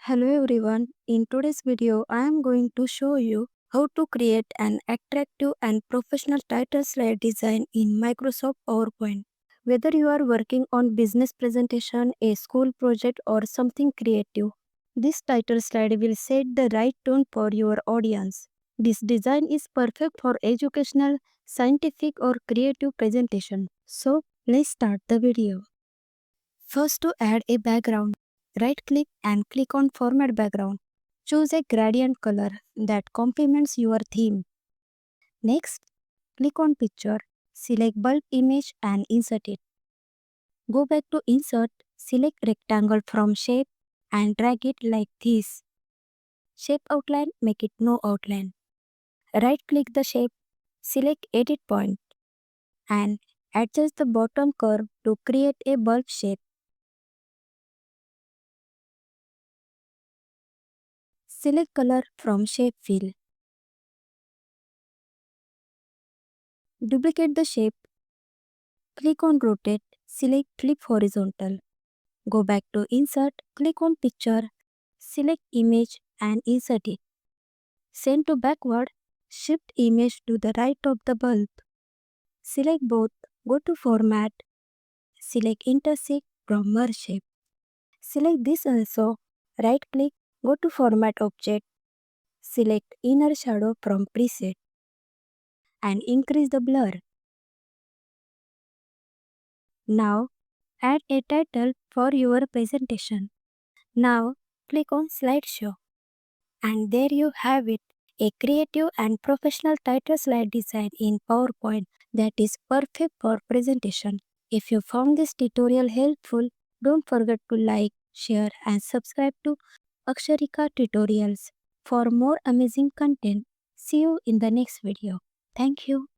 Hello everyone, in today's video I am going to show you how to create an attractive and professional title slide design in Microsoft PowerPoint. Whether you are working on business presentation, a school project or something creative, this title slide will set the right tone for your audience. This design is perfect for educational, scientific or creative presentation. So let's start the video. First, to add a background, right-click and click on Format Background. Choose a gradient color that complements your theme. Next, click on Picture, select Bulb Image and insert it. Go back to Insert, select Rectangle from Shape and drag it like this. Shape Outline, make it no outline. Right-click the shape, select Edit Point and adjust the bottom curve to create a bulb shape. Select Color from Shape Fill. Duplicate the shape, click on Rotate, select Flip Horizontal. Go back to Insert, click on Picture, select Image and insert it. Send to backward, shift image to the right of the bulb. Select both, go to Format, select Intersect from Merge Shape. Select this also, right click, go to Format Object, select Inner Shadow from Preset and increase the blur. Now, add a title for your presentation. Now, click on Slideshow. And there you have it, a creative and professional title slide design in PowerPoint that is perfect for presentation. If you found this tutorial helpful, don't forget to like, share and subscribe to Akshrika tutorials for more amazing content. See you in the next video. Thank you.